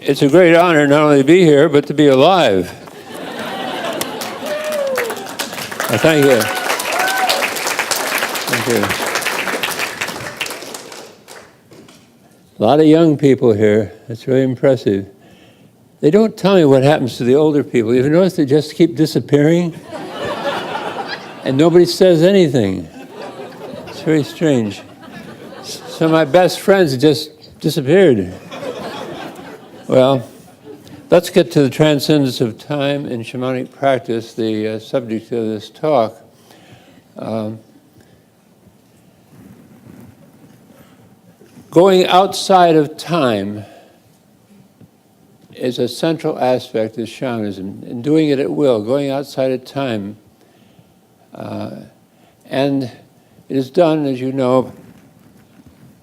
It's a great honor not only to be here, but to be alive. Thank you. Thank you. A lot of young people here. That's really impressive. They don't tell me what happens to the older people. You've noticed they just keep disappearing? And nobody says anything. It's very strange. Some of my best friends just disappeared. Well, let's get to the transcendence of time in shamanic practice, the subject of this talk. Going outside of time is a central aspect of shamanism, and doing it at will, going outside of time. And it is done, as you know,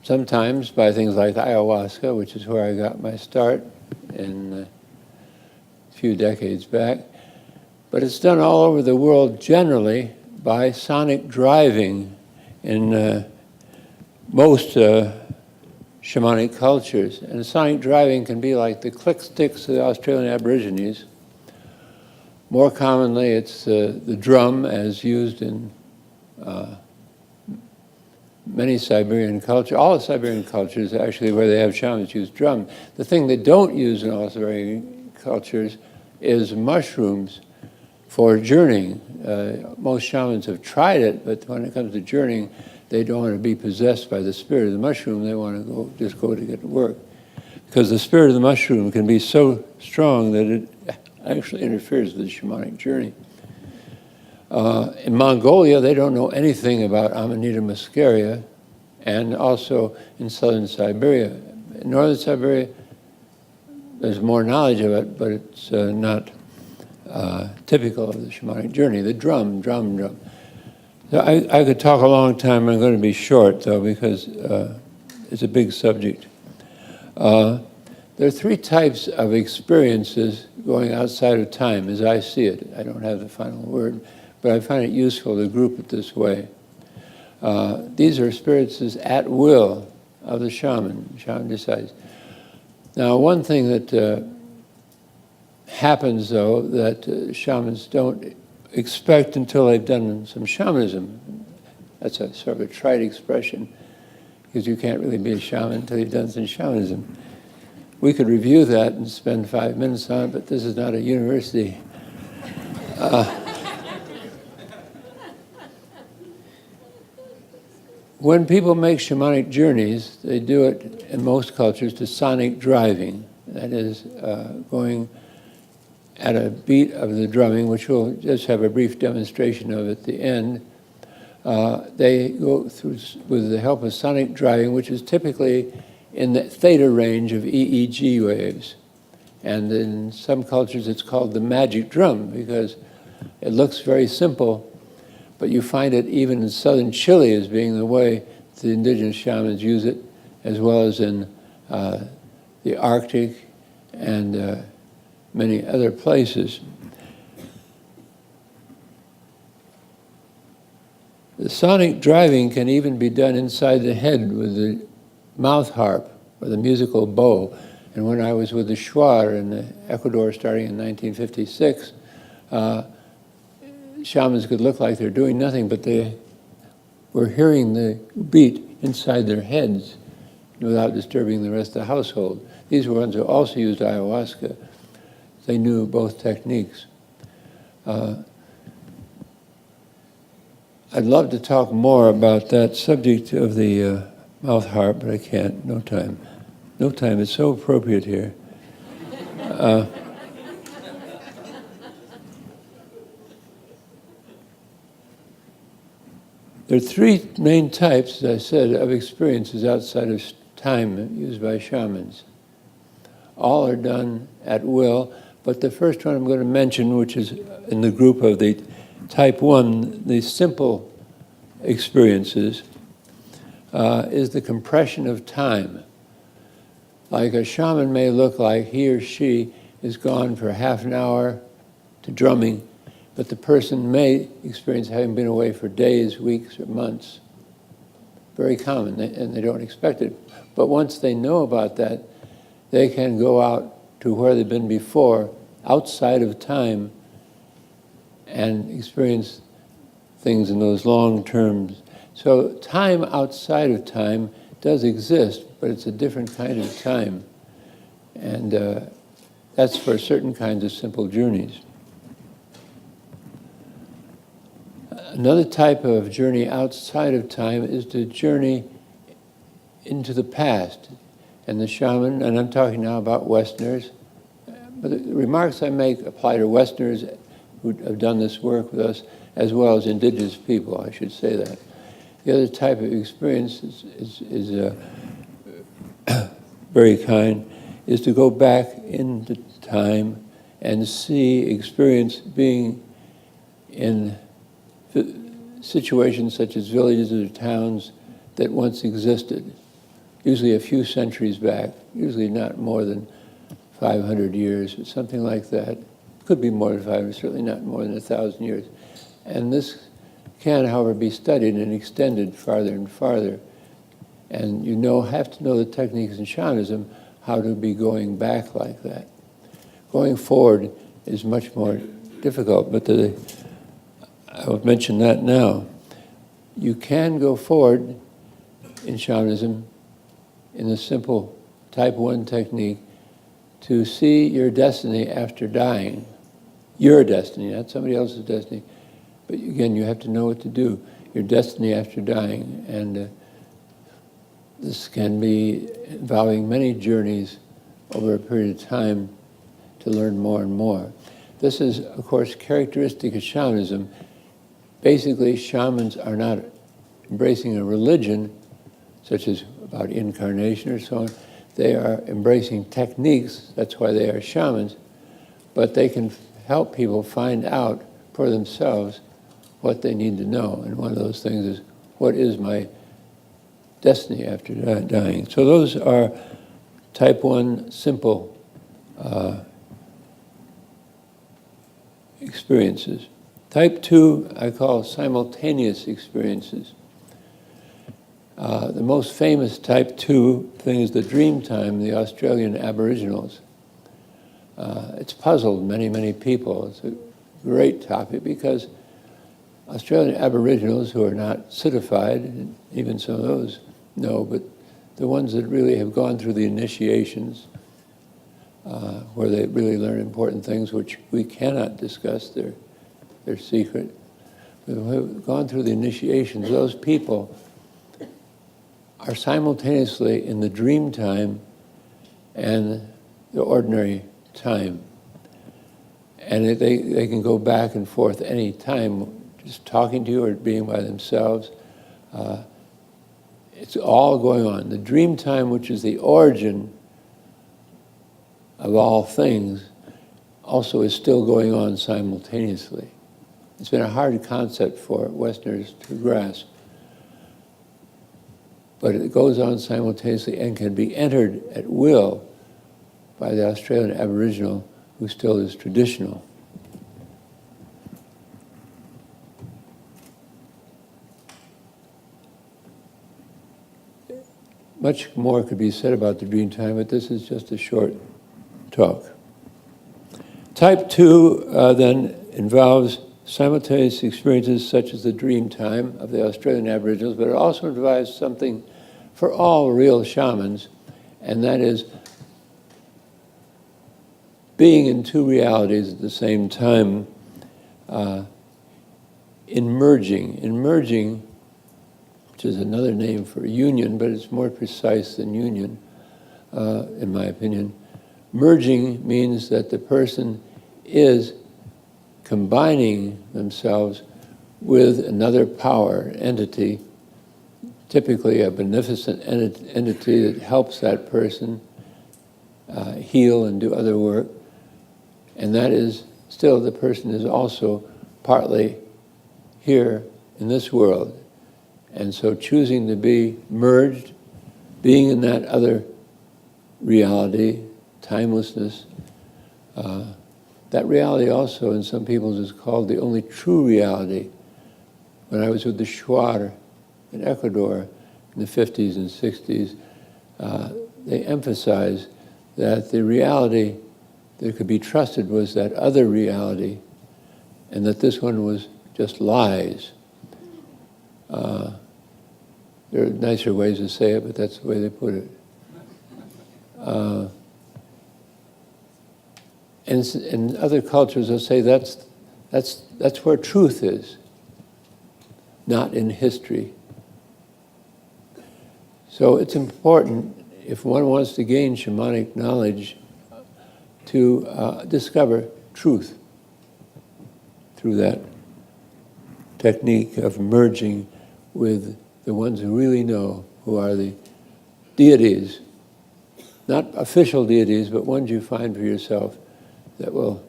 sometimes by things like ayahuasca, which is where I got my start in a few decades back. But it's done all over the world generally by sonic driving in most shamanic cultures. And sonic driving can be like the click sticks of the Australian Aborigines. More commonly, it's the drum as used in many Siberian cultures. All the Siberian cultures, actually, where they have shamans use drum. The thing they don't use in all Siberian cultures is mushrooms for journeying. Most shamans have tried it, but when it comes to journeying, they don't want to be possessed by the spirit of the mushroom. They want to just go to get to work. Because the spirit of the mushroom can be so strong that it actually interferes with the shamanic journey. In Mongolia, they don't know anything about Amanita muscaria, and also in southern Siberia. In northern Siberia, there's more knowledge of it, but it's not typical of the shamanic journey. The drum. So I could talk a long time. I'm going to be short, though, because it's a big subject. There are three types of experiences going outside of time, as I see it. I don't have the final word, but I find it useful to group it this way. These are experiences at will of the shaman. The shaman decides. Now, one thing that happens, though, that shamans don't expect until they've done some shamanism. That's a sort of a trite expression, because you can't really be a shaman until you've done some shamanism. We could review that and spend 5 minutes on it, but this is not a university. When people make shamanic journeys, they do it in most cultures to sonic driving. That is, going at a beat of the drumming, which we'll just have a brief demonstration of at the end. They go through with the help of sonic driving, which is typically in the theta range of EEG waves. And in some cultures it's called the magic drum because it looks very simple, but you find it even in southern Chile as being the way the indigenous shamans use it, as well as in the Arctic and many other places. The sonic driving can even be done inside the head with the mouth harp or the musical bow. And when I was with the Shuar in Ecuador starting in 1956, shamans could look like they're doing nothing, but they were hearing the beat inside their heads without disturbing the rest of the household. These were ones who also used ayahuasca. They knew both techniques. I'd love to talk more about that subject of the mouth harp, but I can't. No time. No time. It's so appropriate here. There are three main types, as I said, of experiences outside of time used by shamans. All are done at will, but the first one I'm going to mention, which is in the group of the type 1, the simple experiences, is the compression of time. Like a shaman may look like he or she is gone for half an hour to drumming, but the person may experience having been away for days, weeks, or months. Very common, and they don't expect it. But once they know about that, they can go out to where they've been before, outside of time, and experience things in those long terms. So time outside of time does exist, but it's a different kind of time. And that's for certain kinds of simple journeys. Another type of journey outside of time is to journey into the past. And the shaman, and I'm talking now about Westerners, but the remarks I make apply to Westerners who have done this work with us, as well as indigenous people, I should say that. The other type of experience is very kind, is to go back into time and experience being in situations such as villages or towns that once existed, usually a few centuries back, usually not more than 500 years, or something like that. Could be more than 500, certainly not more than 1,000 years. And this can, however, be studied and extended farther and farther. And you have to know the techniques in shamanism, how to be going back like that. Going forward is much more difficult, but I'll mention that now. You can go forward in shamanism in a simple type 1 technique to see your destiny after dying. Your destiny, not somebody else's destiny. But again, you have to know what to do. Your destiny after dying. And this can be involving many journeys over a period of time to learn more and more. This is, of course, characteristic of shamanism. Basically, shamans are not embracing a religion, such as about incarnation or so on. They are embracing techniques, that's why they are shamans, but they can help people find out for themselves what they need to know. And one of those things is, what is my destiny after dying? So those are type 1 simple experiences. Type 2, I call simultaneous experiences. The most famous type 2 thing is the dream time, the Australian Aboriginals. It's puzzled many, many people. It's a great topic because Australian Aboriginals who are not citified, and even some of those know, but the ones that really have gone through the initiations, where they really learn important things which we cannot discuss, they're secret. But who have gone through the initiations, those people are simultaneously in the dream time and the ordinary time. And they can go back and forth any time, just talking to you or being by themselves. It's all going on. The dream time, which is the origin of all things, also is still going on simultaneously. It's been a hard concept for Westerners to grasp. But it goes on simultaneously and can be entered at will by the Australian Aboriginal, who still is traditional. Much more could be said about the dream time, but this is just a short talk. Type 2 then involves simultaneous experiences such as the dream time of the Australian Aboriginals, but it also involves something for all real shamans, and that is being in two realities at the same time, emerging, which is another name for union, but it's more precise than union, in my opinion. Merging means that the person is combining themselves with another power, entity, typically a beneficent entity that helps that person heal and do other work. And that is, still the person is also partly here in this world. And so choosing to be merged, being in that other reality, timelessness, that reality also in some peoples is called the only true reality. When I was with the Shuar in Ecuador in the 50s and 60s, they emphasized that the reality that could be trusted was that other reality, and that this one was just lies. There are nicer ways to say it, but that's the way they put it. And in other cultures, they'll say that's where truth is, not in history. So it's important, if one wants to gain shamanic knowledge, to discover truth through that technique of merging with the ones who really know, who are the deities, not official deities, but ones you find for yourself that will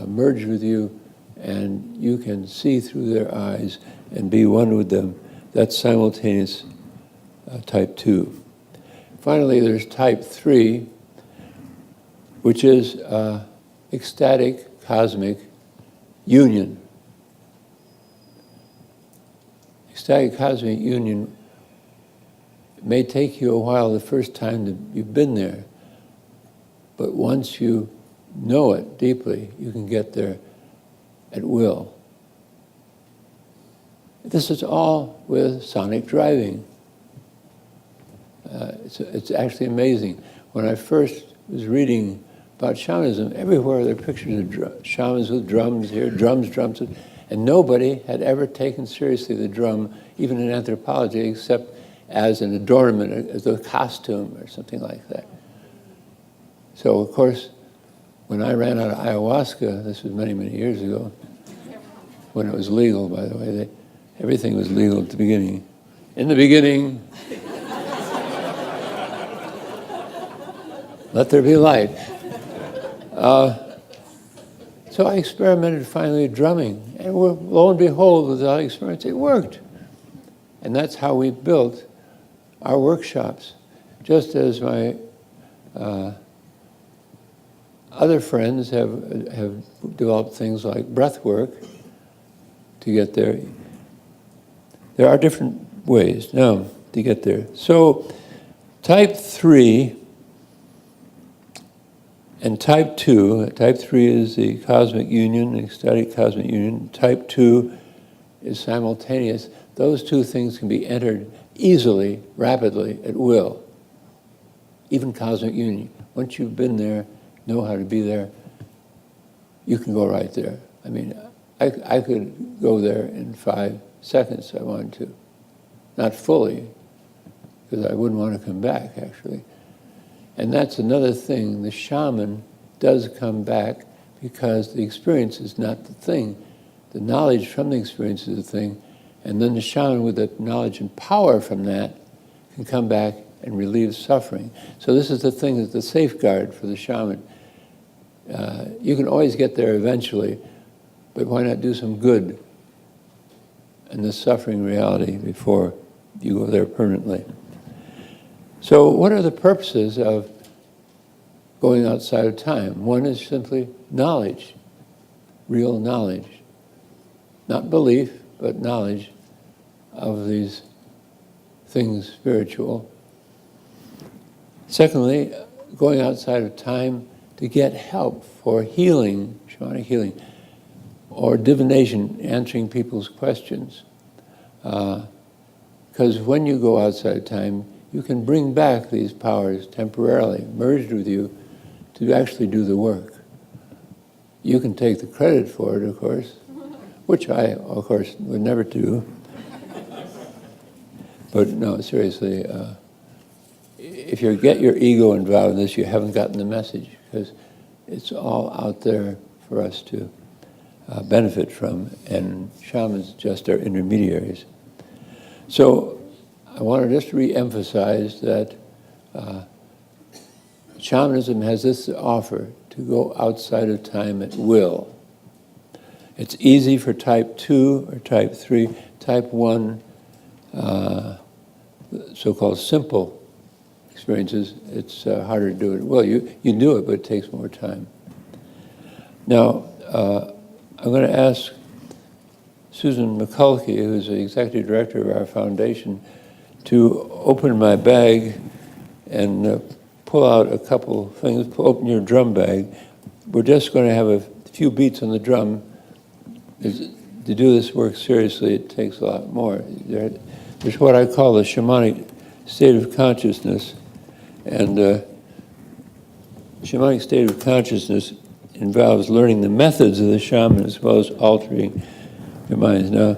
merge with you, and you can see through their eyes and be one with them. That's simultaneous type 2. Finally, there's type 3, which is ecstatic cosmic union. Ecstatic cosmic union may take you a while the first time that you've been there, but once you know it deeply, you can get there at will. This is all with sonic driving. It's actually amazing. When I first was reading about shamanism, everywhere there are pictures of shamans with drums here, drums, and nobody had ever taken seriously the drum, even in anthropology, except as an adornment, as a costume or something like that. So, of course, when I ran out of ayahuasca, this was many, many years ago, when it was legal, by the way, everything was legal at the beginning. In the beginning, let there be light. So I experimented finally with drumming, and lo and behold, without experience, it worked. And that's how we built our workshops. Just as my other friends have developed things like breath work to get there. There are different ways now to get there. So type 3 and type 2, type 3 is the cosmic union, ecstatic cosmic union. Type 2 is simultaneous. Those two things can be entered easily, rapidly, at will. Even cosmic union. Once you've been there, know how to be there, you can go right there. I mean, I could go there in 5 seconds if I wanted to. Not fully, because I wouldn't want to come back, actually. And that's another thing. The shaman does come back because the experience is not the thing. The knowledge from the experience is the thing. And then the shaman, with the knowledge and power from that, can come back and relieve suffering. So this is the thing, that's the safeguard for the shaman. You can always get there eventually, but why not do some good in the suffering reality before you go there permanently? So what are the purposes of going outside of time? One is simply knowledge, real knowledge. Not belief, but knowledge of these things spiritual. Secondly, going outside of time to get help for healing, shamanic healing, or divination, answering people's questions. Because when you go outside of time, you can bring back these powers temporarily, merged with you, to actually do the work. You can take the credit for it, of course, which I, of course, would never do. But no, seriously, if you get your ego involved in this, you haven't gotten the message, because it's all out there for us to benefit from, and shamans just are intermediaries. So I want to just re-emphasize that shamanism has this to offer, to go outside of time at will. It's easy for type 2 or type 3. Type 1, so-called simple experiences, it's harder to do it. Well, you do it, but it takes more time. Now, I'm going to ask Susan McCulkey, who's the executive director of our foundation, to open my bag and pull out a couple things. Open your drum bag, we're just going to have a few beats on the drum. To do this work seriously, it takes a lot more. There's what I call the shamanic state of consciousness, and shamanic state of consciousness involves learning the methods of the shaman as well as altering your minds. Now,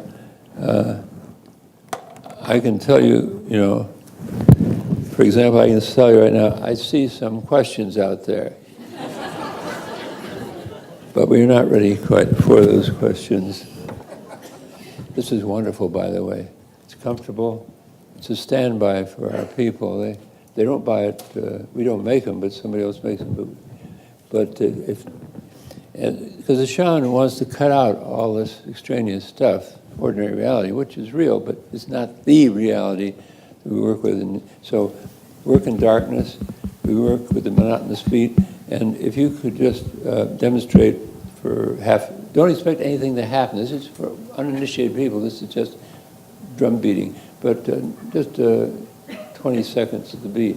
I can tell you, for example, I can tell you right now, I see some questions out there. But we're not ready quite for those questions. This is wonderful, by the way. It's comfortable. It's a standby for our people. They don't buy it. We don't make them, but somebody else makes them. But because the shaman wants to cut out all this extraneous stuff, ordinary reality, which is real, but it's not the reality that we work with. And so, work in darkness. We work with the monotonous beat. And if you could just demonstrate for don't expect anything to happen. This is for uninitiated people. This is just drum beating. But just 20 seconds of the beat.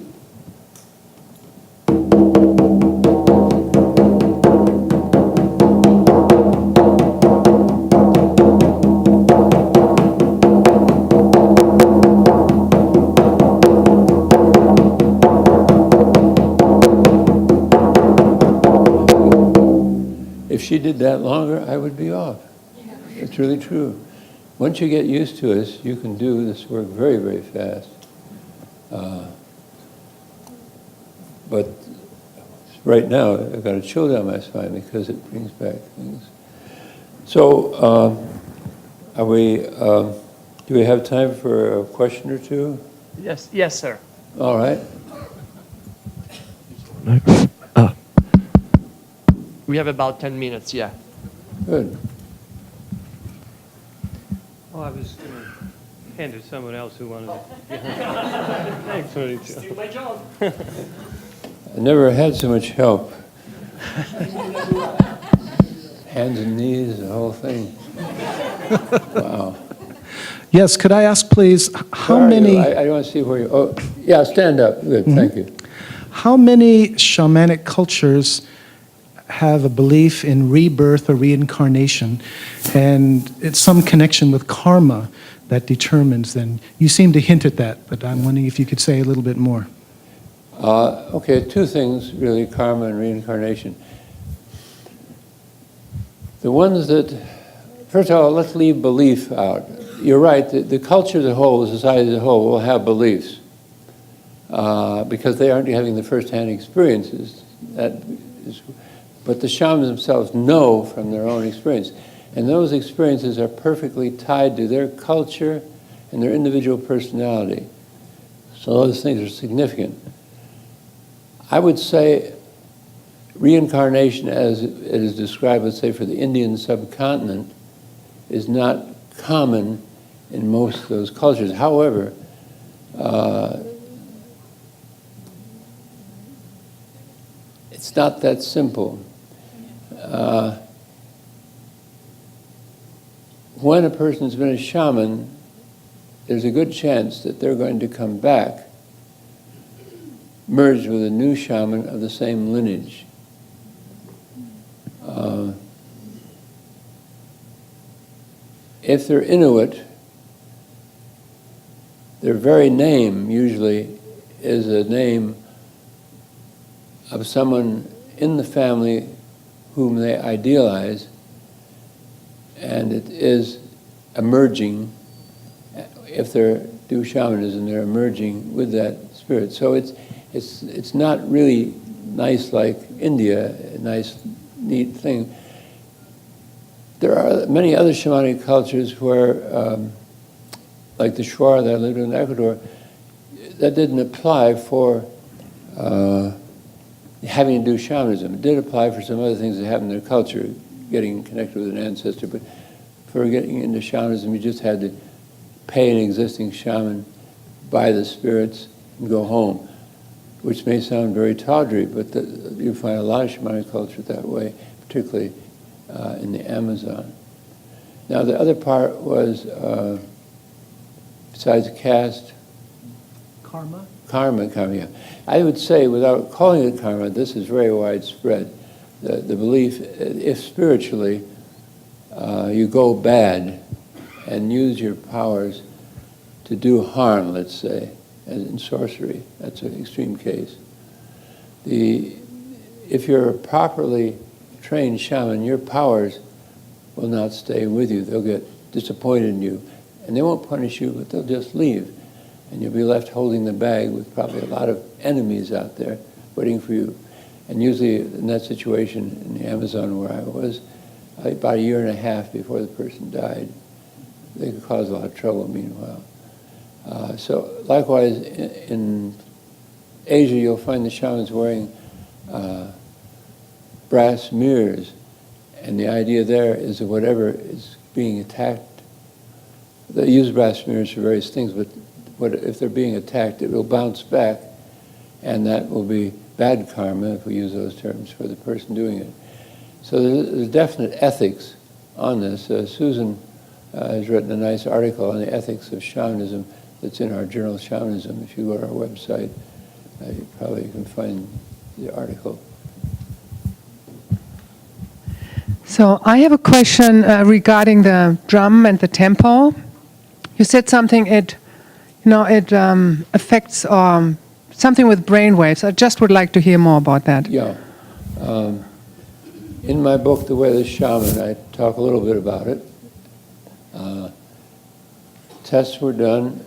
If she did that longer, I would be off. Yeah. It's really true. Once you get used to it, you can do this work very, very fast. But right now, I've got a chill down my spine because it brings back things. So, do we have time for a question or two? Yes, sir. All right. We have about 10 minutes, yeah. Good. Oh, I was going to hand it to someone else who wanted it. Thanks, Tony. Do my job. I never had so much help. Hands and knees, the whole thing. Wow. Yes, could I ask, please, how many... I want to see where you... Oh, yeah, stand up. Good, thank you. How many shamanic cultures have a belief in rebirth or reincarnation, and it's some connection with karma that determines then? You seem to hint at that, but I'm wondering if you could say a little bit more. Okay, two things, really, karma and reincarnation. The ones that... First of all, let's leave belief out. You're right, the culture as a whole, the society as a whole, will have beliefs because they aren't having the first-hand experiences. But the shamans themselves know from their own experience. And those experiences are perfectly tied to their culture and their individual personality. So those things are significant. I would say reincarnation, as it is described, let's say, for the Indian subcontinent, is not common in most of those cultures. However, it's not that simple. When a person's been a shaman, there's a good chance that they're going to come back, merged with a new shaman of the same lineage. If they're Inuit, their very name usually is a name of someone in the family whom they idealize, and it is emerging. If they're do shamanism, they're emerging with that spirit. So it's not really nice like India, a nice, neat thing. There are many other shamanic cultures where, like the Shuar that I lived in Ecuador, that didn't apply for having to do shamanism. It did apply for some other things that happened in their culture, getting connected with an ancestor, but for getting into shamanism, you just had to pay an existing shaman, buy the spirits, and go home, which may sound very tawdry, but you find a lot of shamanic culture that way, particularly in the Amazon. Now, the other part was, besides caste, Karma? Karma, yeah. I would say, without calling it karma, this is very widespread. the belief, if spiritually you go bad and use your powers to do harm, let's say, as in sorcery, that's an extreme case. If you're a properly trained shaman, your powers will not stay with you. They'll get disappointed in you. And they won't punish you, but they'll just leave. And you'll be left holding the bag with probably a lot of enemies out there waiting for you. And usually in that situation in the Amazon where I was, about a year and a half before the person died, they could cause a lot of trouble meanwhile. So likewise, in Asia, you'll find the shamans wearing brass mirrors. And the idea there is that whatever is being attacked, they use brass mirrors for various things, but if they're being attacked, it will bounce back, and that will be bad karma, if we use those terms, for the person doing it. So there's definite ethics on this. Susan has written a nice article on the ethics of shamanism that's in our journal, Shamanism. If you go to our website, you probably can find the article. So I have a question regarding the drum and the tempo. You said something, it affects something with brainwaves. I just would like to hear more about that. Yeah. In my book, The Way of the Shaman, I talk a little bit about it. Tests were done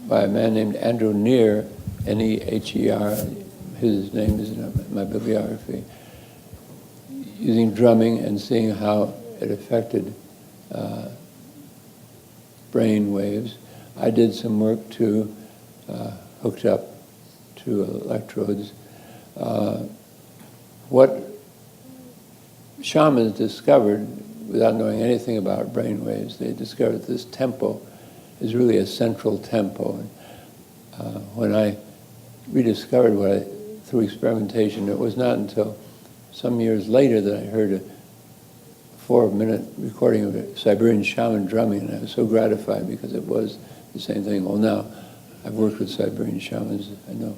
by a man named Andrew Neher, N-E-H-E-R. His name is in my bibliography. Using drumming and seeing how it affected brain waves. I did some work too, hooked up to electrodes. What shamans discovered, without knowing anything about brain waves, they discovered this tempo is really a central tempo. And when I rediscovered through experimentation, it was not until some years later that I heard a 4-minute recording of a Siberian shaman drumming, and I was so gratified because it was the same thing. Well, now I've worked with Siberian shamans, I know.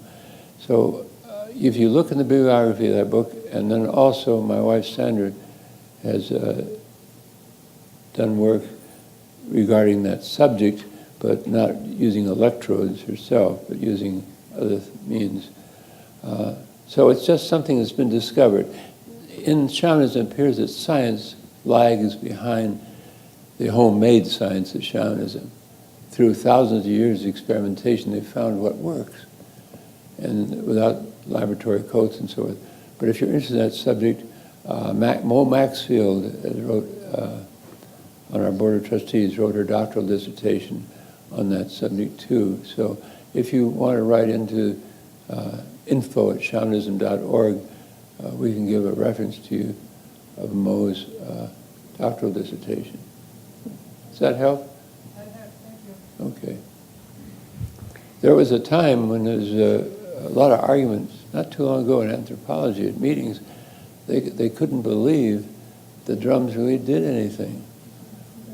So if you look in the bibliography of that book, and then also my wife Sandra has done work regarding that subject, but not using electrodes herself, but using other means. So it's just something that's been discovered. In shamanism, it appears that science lags behind the homemade science of shamanism. Through thousands of years of experimentation, they found what works, and without laboratory coats and so forth. But if you're interested in that subject, Mo Maxfield wrote, on our board of trustees, wrote her doctoral dissertation on that subject too. So if you want to write into info@shamanism.org, we can give a reference to you of Mo's doctoral dissertation. Does that help? That helps, thank you. Okay. There was a time when there was a lot of arguments, not too long ago in anthropology at meetings. They couldn't believe the drums really did anything.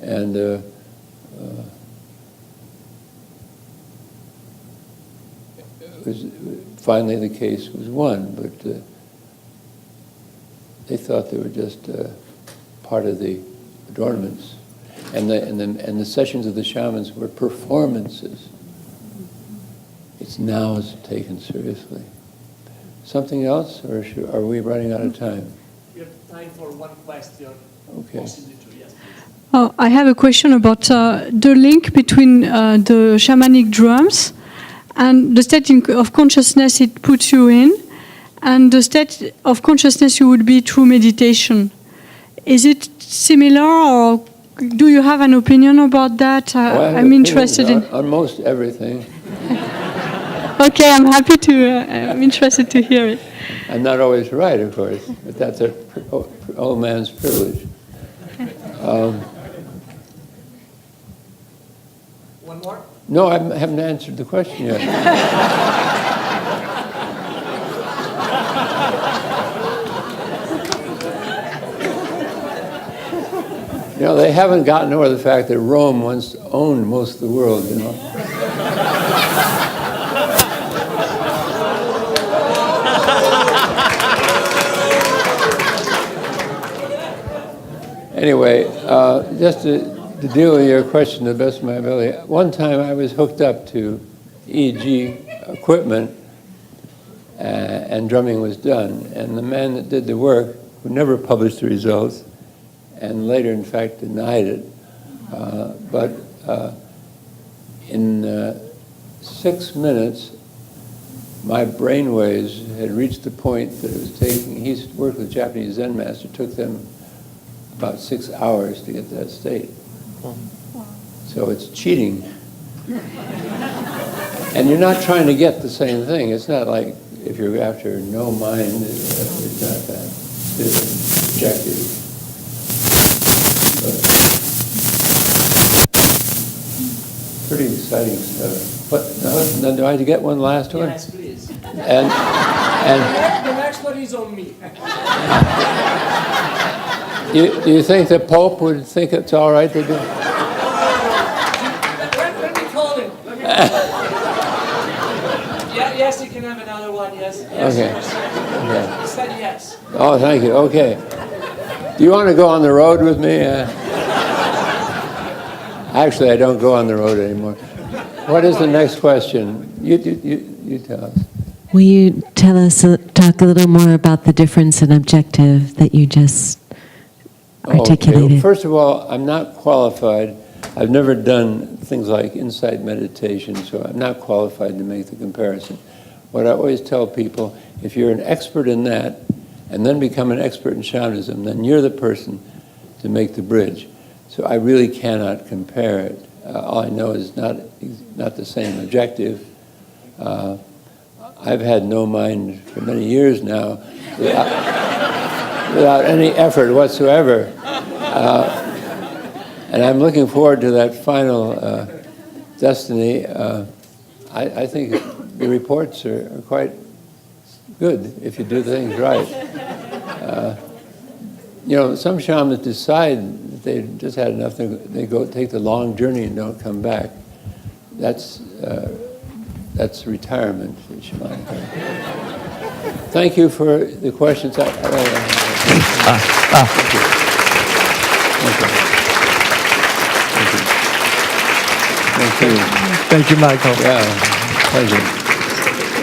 And it was, finally the case was won, but they thought they were just part of the adornments. And the sessions of the shamans were performances. It's now taken seriously. Something else, or are we running out of time? We have time for one question. Okay. Possibly two, yes, please. Oh, I have a question about the link between the shamanic drums and the state of consciousness it puts you in, and the state of consciousness you would be through meditation. Is it similar, or do you have an opinion about that? Well, I'm interested in. On most everything. Okay, I'm happy to. I'm interested to hear it. I'm not always right, of course, but that's an old man's privilege. One more? No, I haven't answered the question yet. You know, they haven't gotten over the fact that Rome once owned most of the world, you know. Anyway, just to deal with your question to the best of my ability, one time I was hooked up to EEG equipment and drumming was done. And the man that did the work, who never published the results, and later, in fact, denied it, but in 6 minutes, my brain waves had reached the point that it was taking, he worked with a Japanese Zen master, it took them about 6 hours to get to that state. So it's cheating. And you're not trying to get the same thing. It's not like if you're after no mind, it's not that. It's objective. But pretty exciting stuff. But now, do I get one last one? Yes, please. And The next one is on me. do you think the Pope would think it's all right to do? Let me call him. Yeah, yes, you can have another one, yes. Yes, Okay. okay. He said yes. Oh, thank you. Okay. Do you want to go on the road with me? Actually, I don't go on the road anymore. What is the next question? You tell us. Will you talk a little more about the difference in objective that you just articulated? Okay. First of all, I'm not qualified. I've never done things like insight meditation, so I'm not qualified to make the comparison. What I always tell people, if you're an expert in that, and then become an expert in shamanism, then you're the person to make the bridge. So I really cannot compare it. All I know is not the same objective. I've had no mind for many years now without any effort whatsoever. And I'm looking forward to that final destiny. I think the reports are quite good if you do things right. Some shamans decide that they just had enough. They go take the long journey and don't come back. That's retirement for shamanic. Thank you for the questions. Thank you. Thank you. Thank you, Michael. Yeah, pleasure.